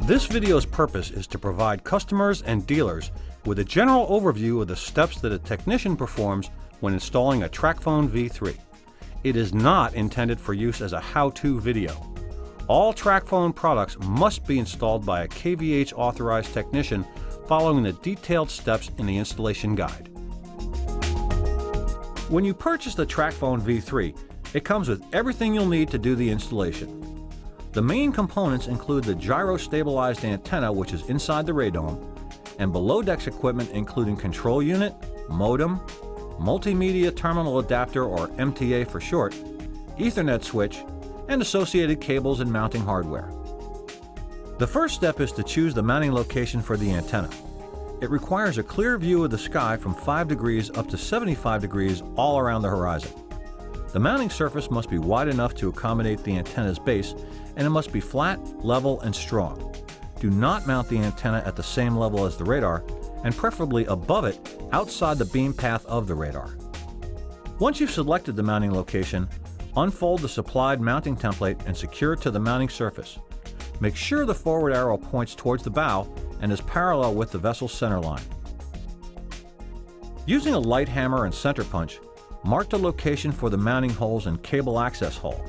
This video's purpose is to provide customers and dealers with a general overview of the steps that a technician performs when installing a TracPhone V3. It is not intended for use as a how-to video. All TracPhone products must be installed by a KVH authorized technician following the detailed steps in the installation guide. When you purchase the TracPhone V3, it comes with everything you'll need to do the installation. The main components include the gyro-stabilized antenna, which is inside the radome, and below-decks equipment including control unit, modem, multimedia terminal adapter or MTA for short, Ethernet switch, and associated cables and mounting hardware. The first step is to choose the mounting location for the antenna. It requires a clear view of the sky from 5 degrees up to 75 degrees all around the horizon. The mounting surface must be wide enough to accommodate the antenna's base, and it must be flat, level, and strong. Do not mount the antenna at the same level as the radar, and preferably above it, outside the beam path of the radar. Once you've selected the mounting location, unfold the supplied mounting template and secure it to the mounting surface. Make sure the forward arrow points towards the bow and is parallel with the vessel's center line. Using a light hammer and center punch, mark the location for the mounting holes and cable access hole.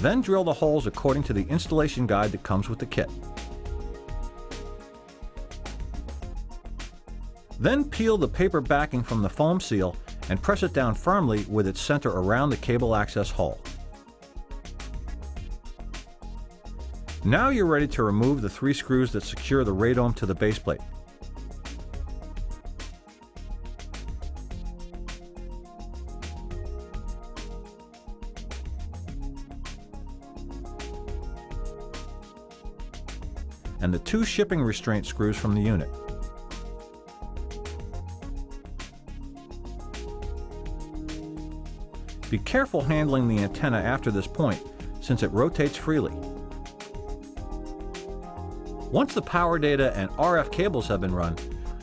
Then drill the holes according to the installation guide that comes with the kit. Then peel the paper backing from the foam seal and press it down firmly with its center around the cable access hole. Now you're ready to remove the 3 screws that secure the radome to the base plate. And the 2 shipping restraint screws from the unit. Be careful handling the antenna after this point, since it rotates freely. Once the power data and RF cables have been run,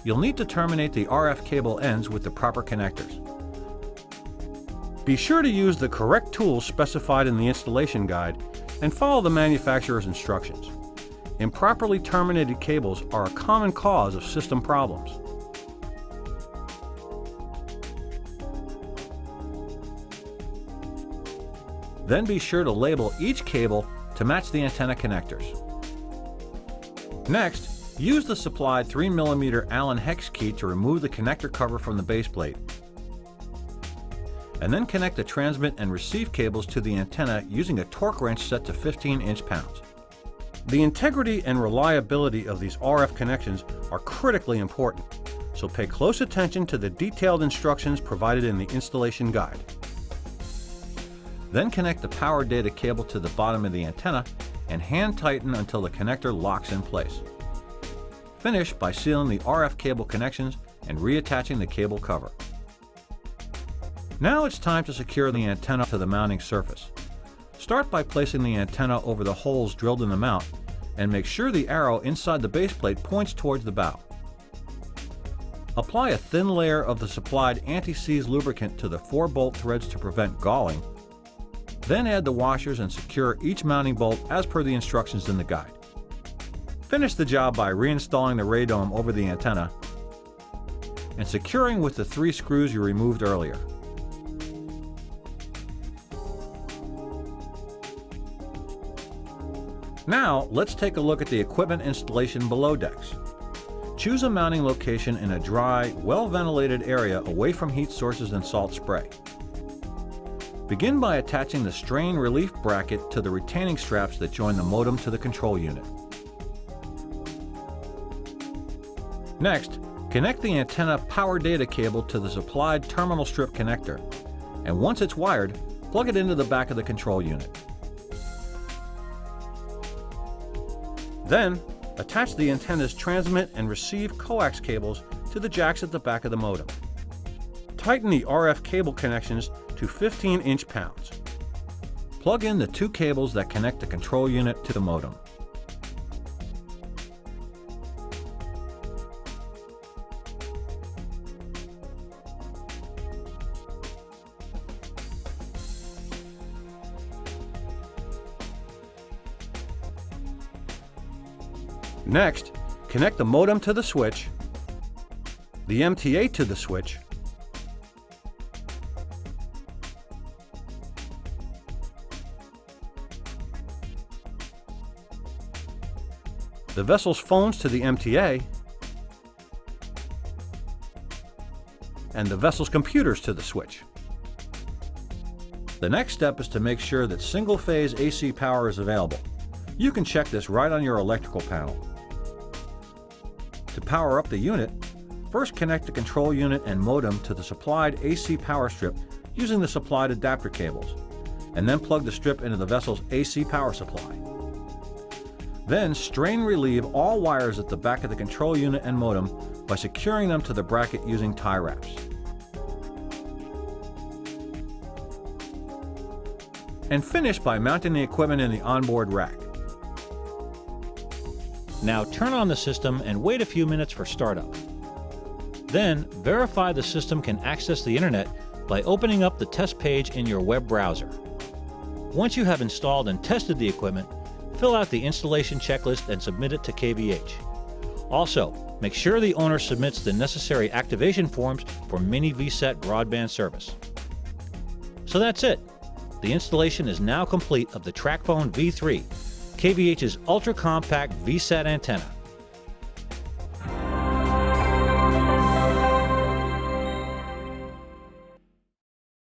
you'll need to terminate the RF cable ends with the proper connectors. Be sure to use the correct tools specified in the installation guide and follow the manufacturer's instructions. Improperly terminated cables are a common cause of system problems. Then be sure to label each cable to match the antenna connectors. Next, use the supplied 3mm Allen hex key to remove the connector cover from the base plate. And then connect the transmit and receive cables to the antenna using a torque wrench set to 15 inch-pounds. The integrity and reliability of these RF connections are critically important, so pay close attention to the detailed instructions provided in the installation guide. Then connect the power data cable to the bottom of the antenna and hand tighten until the connector locks in place. Finish by sealing the RF cable connections and reattaching the cable cover. Now it's time to secure the antenna to the mounting surface. Start by placing the antenna over the holes drilled in the mount and make sure the arrow inside the base plate points towards the bow. Apply a thin layer of the supplied anti-seize lubricant to the 4 bolt threads to prevent galling. Then add the washers and secure each mounting bolt as per the instructions in the guide. Finish the job by reinstalling the radome over the antenna and securing with the 3 screws you removed earlier. Now, let's take a look at the equipment installation below decks. Choose a mounting location in a dry, well-ventilated area away from heat sources and salt spray. Begin by attaching the strain relief bracket to the retaining straps that join the modem to the control unit. Next, connect the antenna power data cable to the supplied terminal strip connector, and once it's wired, plug it into the back of the control unit. Then, attach the antenna's transmit and receive coax cables to the jacks at the back of the modem. Tighten the RF cable connections to 15 inch-pounds. Plug in the 2 cables that connect the control unit to the modem. Next, connect the modem to the switch, the MTA to the switch, the vessel's phones to the MTA, and the vessel's computers to the switch. The next step is to make sure that single-phase AC power is available. You can check this right on your electrical panel. To power up the unit, first connect the control unit and modem to the supplied AC power strip using the supplied adapter cables, and then plug the strip into the vessel's AC power supply. Then strain relieve all wires at the back of the control unit and modem by securing them to the bracket using tie wraps. And finish by mounting the equipment in the onboard rack. Now turn on the system and wait a few minutes for startup. Then verify the system can access the internet by opening up the test page in your web browser. Once you have installed and tested the equipment, fill out the installation checklist and submit it to KVH. Also, make sure the owner submits the necessary activation forms for Mini VSAT broadband service. So that's it. The installation is now complete of the TracPhone V3, KVH's ultra-compact VSAT antenna.